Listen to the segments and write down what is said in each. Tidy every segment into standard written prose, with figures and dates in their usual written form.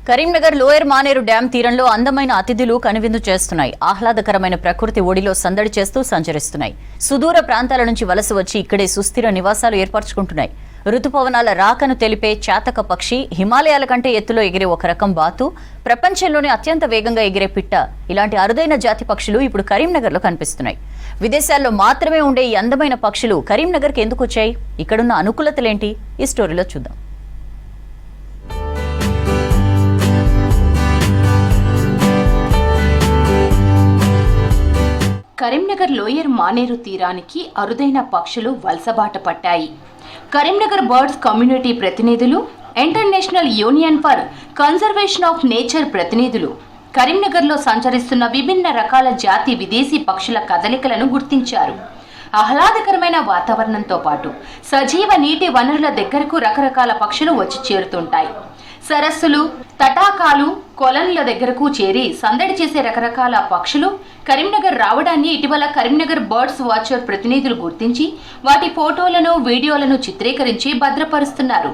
Karimnagar lower Maneru dam తీరంలో అందమైన అతిథులు కనువిందు చేస్తున్నాయి. ఆహ్లాదకరమైన ప్రకృతి ఒడిలో సందడి చేస్తూ సంచరిస్తున్నాయి. సుదూర ప్రాంతాల నుంచి వలస వచ్చి ఇక్కడే సుస్థిర నివాసాలు ఏర్పరచుకుంటున్నాయి. ఋతుపవనాల రాకను తెలిపే చాతక పక్షి, హిమాలయాల కంటే ఎత్తులో ఎగిరే ఒక రకం బాతు, ప్రపంచంలోనే అత్యంత వేగంగా ఎగిరే పిట్ట, ఇలాంటి అరుదైన జాతి పక్షులు ఇప్పుడు కరీంనగర్లో కనిపిస్తున్నాయి. విదేశాల్లో మాత్రమే ఉండే ఈ అందమైన పక్షులు కరీంనగర్కి ఎందుకు వచ్చాయి? ఇక్కడున్న అనుకూలతలేంటి? ఈ స్టోరీలో చూద్దాం. కరీంనగర్ లోయర్ మానేరు తీరానికి అరుదైన పక్షులు వలసబాట పట్టాయి. కరీంనగర్ బర్డ్స్ కమ్యూనిటీ ప్రతినిధులు, international union for conservation of nature ప్రతినిధులు కరీంనగర్లో సంచరిస్తున్న విభిన్న రకాల జాతి విదేశీ పక్షుల కదలికలను గుర్తించారు. ఆహ్లాదకరమైన వాతావరణంతో పాటు సజీవ నీటి వనరుల దగ్గరకు రకరకాల పక్షులు వచ్చి చేరుతుంటాయి. సరస్సులు, తటాకాలు, కొలనుల దగ్గరకు చేరి సందడి చేసే రకరకాల పక్షులు కరీంనగర్ రావడాన్ని ఇటీవల కరీంనగర్ బర్డ్స్ వాచర్ ప్రతినిధులు గుర్తించి వాటి ఫోటోలను, వీడియోలను చిత్రీకరించి భద్రపరుస్తున్నారు.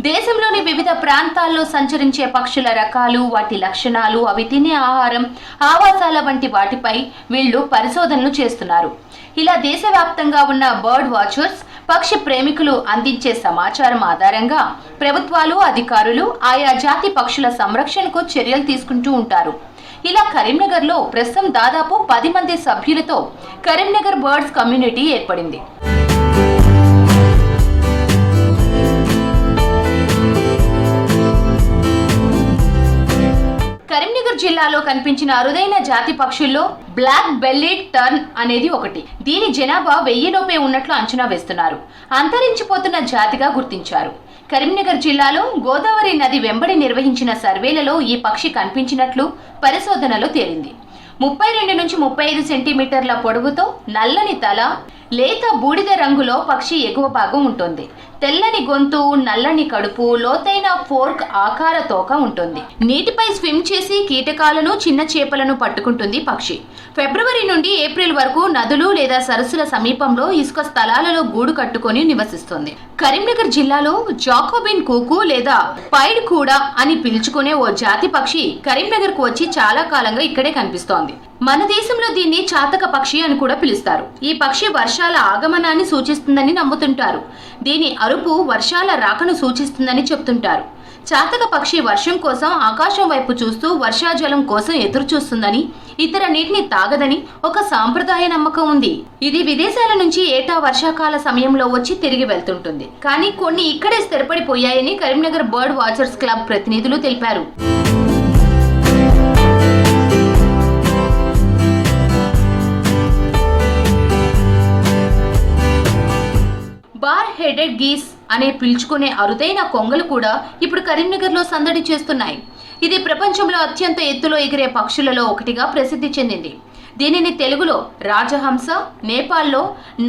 దేశంలోని వివిధ ప్రాంతాల్లో సంచరించే పక్షుల రకాలు, వాటి లక్షణాలు, అవి తినే ఆహారం, ఆవాసాల వంటి వాటిపై వీళ్లు పరిశోధనలు చేస్తున్నారు. ఇలా దేశవ్యాప్తంగా ఉన్న బర్డ్ వాచర్స్, పక్షి ప్రేమికులు అందించే సమాచారం ఆధారంగా ప్రభుత్వాలు, అధికారులు ఆయా జాతి పక్షుల సంరక్షణకు చర్యలు తీసుకుంటూ ఉంటారు. ఇలా కరీంనగర్లో ప్రస్తుతం దాదాపు 10 మంది సభ్యులతో కరీంనగర్ బర్డ్స్ కమ్యూనిటీ ఏర్పడింది. కరీంనగర్ జిల్లాలో కనిపించిన అరుదైన జాతి పక్షుల్లో బ్లాక్ బెల్లీడ్ టర్న్ అనేది ఒకటి. దీని జనాభా 1000 లోపే ఉన్నట్లు అంచనా వేస్తున్నారు. అంతరించిపోతున్న జాతిగా గుర్తించారు. కరీంనగర్ జిల్లాలో గోదావరి నది వెంబడి నిర్వహించిన సర్వేలలో ఈ పక్షి కనిపించినట్లు పరిశోధనలో తేలింది. 32 నుంచి 35 సెంటీమీటర్ల పొడవుతో నల్లని తల, లేత బూడిద రంగులో పక్షి ఎగువ భాగం ఉంటుంది. తెల్లని గొంతు, నల్లని కడుపు, లోతైన ఫోర్క్ ఆకార తోక ఉంటుంది. నీటిపై స్విమ్ చేసి కీటకాలను, చిన్న చేపలను పట్టుకుంటుంది పక్షి. ఫిబ్రవరి నుండి ఏప్రిల్ వరకు నదులు లేదా సరస్సుల సమీపంలో ఇసుక స్థలాలలో గూడు కట్టుకొని నివసిస్తుంది. కరీంనగర్ జిల్లాలో జాకోబిన్ కూకు లేదా పైడ్ కూడా అని పిలుచుకునే ఓ జాతి పక్షి కరీంనగర్ కు వచ్చి చాలా కాలంగా ఇక్కడే కనిపిస్తోంది. మన దేశంలో దీన్ని చాతక పక్షి అని కూడా పిలుస్తారు. ఈ పక్షి వర్షాల ఆగమనాన్ని సూచిస్తుందని నమ్ముతుంటారు. దీని అరుపు వర్షాల రాకను సూచిస్తుందని చెప్తుంటారు. చాతక పక్షి వర్షం కోసం ఆకాశం వైపు చూస్తూ వర్షాజలం కోసం ఎదురు చూస్తుందని, ఇతర నీటిని తాగదని ఒక సాంప్రదాయ నమ్మకం ఉంది. ఇది విదేశాల నుంచి ఏటా వర్షాకాల సమయంలో వచ్చి తిరిగి వెళ్తుంటుంది. కానీ కొన్ని ఇక్కడే స్థిరపడిపోయాయని కరీంనగర్ బర్డ్ వాచర్స్ క్లబ్ ప్రతినిధులు తెలిపారు. బార్ హెడెడ్ గీస్ అనే పిలుచుకునే అరుదైన కొంగలు కూడా ఇప్పుడు కరీంనగర్లో సందడి చేస్తున్నాయి. ఇది ప్రపంచంలో అత్యంత ఎత్తులో ఎగిరే పక్షులలో ఒకటిగా ప్రసిద్ధి చెందింది. దీనిని తెలుగులో రాజహంస, నేపాల్లో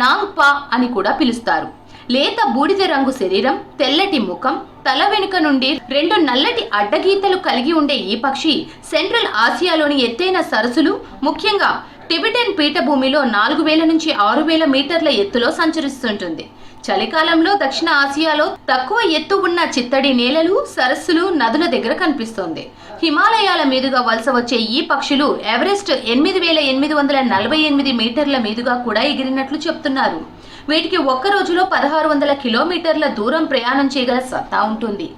నాంగ్పా అని కూడా పిలుస్తారు. లేత బూడిద రంగు శరీరం, తెల్లటి ముఖం, తల వెనుక నుండి 2 నల్లటి అడ్డగీతలు కలిగి ఉండే ఈ పక్షి సెంట్రల్ ఆసియాలోని ఎత్తైన సరస్సులు, ముఖ్యంగా టిబెటన్ పీఠభూమిలో 4000 నుంచి 6000 మీటర్ల ఎత్తులో సంచరిస్తుంటుంది. చలికాలంలో దక్షిణ ఆసియాలో తక్కువ ఎత్తు ఉన్న చిత్తడి నేలలు, సరస్సులు, నదుల దగ్గర కనిపిస్తోంది. హిమాలయాల మీదుగా వలస వచ్చే ఈ పక్షులు ఎవరెస్ట్ 8848 మీటర్ల మీదుగా కూడా ఎగిరినట్లు చెప్తున్నారు. వీటికి ఒక్క రోజులో 1600 కిలోమీటర్ల దూరం ప్రయాణం చేయగల సత్తా ఉంటుంది.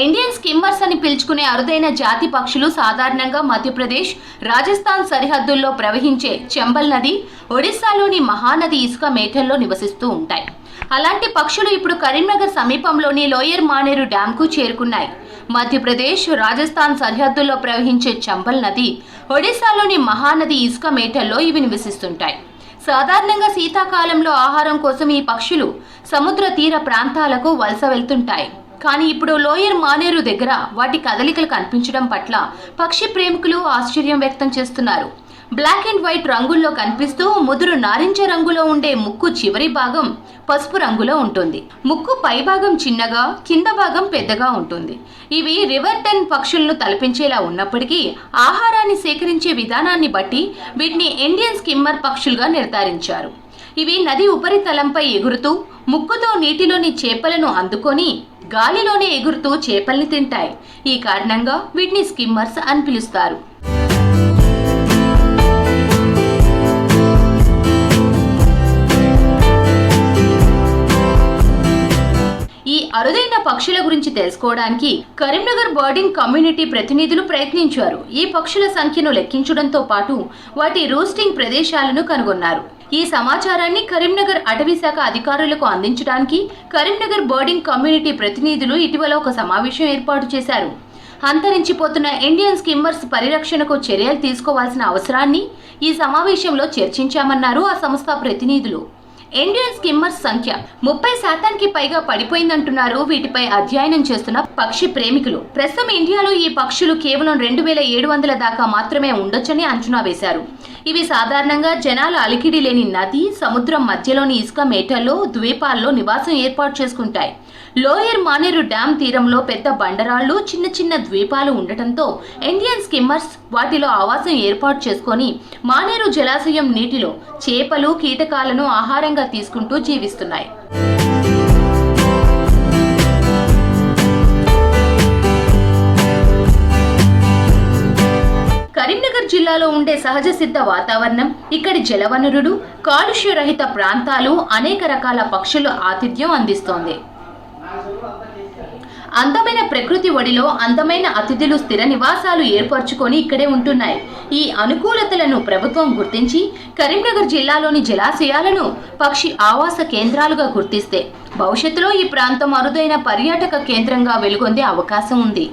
ఇండియన్ స్కిమ్మర్స్ అని పిలుచుకునే అరుదైన జాతి పక్షులు సాధారణంగా మధ్యప్రదేశ్, రాజస్థాన్ సరిహద్దుల్లో ప్రవహించే చంబల్ నది, ఒడిశాలోని మహానది ఇసుక మేటల్లో నివసిస్తూ ఉంటాయి. అలాంటి పక్షులు ఇప్పుడు కరీంనగర్ సమీపంలోని లోయర్ మానేరు డ్యాంకు చేరుకున్నాయి. మధ్యప్రదేశ్, రాజస్థాన్ సరిహద్దుల్లో ప్రవహించే చంబల్ నది, ఒడిశాలోని మహానది ఇసుక మేటల్లో ఇవి నివసిస్తుంటాయి. సాధారణంగా శీతాకాలంలో ఆహారం కోసం ఈ పక్షులు సముద్ర తీర ప్రాంతాలకు వలస వెళ్తుంటాయి. కానీ ఇప్పుడు లోయర్ మానేరు దగ్గర వాటి కదలికలు కనిపించడం పట్ల పక్షి ప్రేమికులు ఆశ్చర్యం వ్యక్తం చేస్తున్నారు. బ్లాక్ అండ్ వైట్ రంగుల్లో కనిపిస్తూ ముదురు నారింజ రంగులో ఉండే ముక్కు చివరి భాగం పసుపు రంగులో ఉంటుంది. ముక్కు పై భాగం చిన్నగా, కింద భాగం పెద్దగా ఉంటుంది. ఇవి రివర్ టెన్ పక్షులను తలపించేలా ఉన్నప్పటికీ ఆహారాన్ని సేకరించే విధానాన్ని బట్టి వీటిని ఇండియన్ స్కిమ్మర్ పక్షులుగా నిర్ధారించారు. ఇవి నది ఉపరితలంపై ఎగురుతూ ముక్కుతో నీటిలోని చేపలను అందుకొని గాలిలోనే ఎగురుతూ చేపల్ని తింటాయి. ఈ కారణంగా వీటిని స్కిమ్మర్స్ అని పిలుస్తారు. ఈ అరుదైన పక్షుల గురించి తెలుసుకోవడానికి కరీంనగర్ బర్డింగ్ కమ్యూనిటీ ప్రతినిధులు ప్రయత్నించారు. ఈ పక్షుల సంఖ్యను లెక్కించడంతో పాటు వాటి రూస్టింగ్ ప్రదేశాలను కనుగొన్నారు. ఈ సమాచారాన్ని కరీంనగర్ అటవీ శాఖ అధికారులకు అందించడానికి కరీంనగర్ బర్డింగ్ కమ్యూనిటీ ప్రతినిధులు ఇటీవల ఒక సమావేశం ఏర్పాటు చేశారు. అంతరించిపోతున్న ఇండియన్ స్కిమ్మర్స్ పరిరక్షణకు చర్యలు తీసుకోవాల్సిన అవసరాన్ని ఈ సమావేశంలో చర్చించామన్నారు ఆ సంస్థ ప్రతినిధులు. ఇండియన్ స్కిమ్మర్స్ సంఖ్య 30% పైగా పడిపోయిందంటున్నారు వీటిపై అధ్యయనం చేస్తున్న పక్షి ప్రేమికులు. ప్రస్తుతం ఇండియాలో ఈ పక్షులు కేవలం 2700 దాకా మాత్రమే ఉండొచ్చని అంచనా వేశారు. ఇవి సాధారణంగా జనాల అలికిడి లేని నది, సముద్రం మధ్యలోని ఇసుక మేటల్లో, ద్వీపాల్లో నివాసం ఏర్పాటు చేసుకుంటాయి. లోయర్ మానేరు డ్యామ్ తీరంలో పెద్ద బండరాళ్లు, చిన్న చిన్న ద్వీపాలు ఉండటంతో ఇండియన్ స్కిమ్మర్స్ వాటిలో ఆవాసం ఏర్పాటు చేసుకొని మానేరు జలాశయం నీటిలో చేపలు, కీటకాలను ఆహారంగా తీసుకుంటూ జీవిస్తున్నాయి. కరీంనగర్ జిల్లాలో ఉండే సహజ సిద్ధ వాతావరణం, ఇక్కడి జలవనరులు, కాలుష్య రహిత ప్రాంతాలు అనేక రకాల పక్షుల ఆతిథ్యం అందిస్తోంది. అందమైన ప్రకృతి ఒడిలో అందమైన అతిథులు స్థిర నివాసాలు ఏర్పరచుకొని ఇక్కడే ఉంటున్నాయి. ఈ అనుకూలతలను ప్రభుత్వం గుర్తించి కరీంనగర్ జిల్లాలోని జలాశయాలను పక్షి ఆవాస కేంద్రాలుగా గుర్తిస్తే భవిష్యత్తులో ఈ ప్రాంతం అరుదైన పర్యాటక కేంద్రంగా వెలుగొందే అవకాశం ఉంది.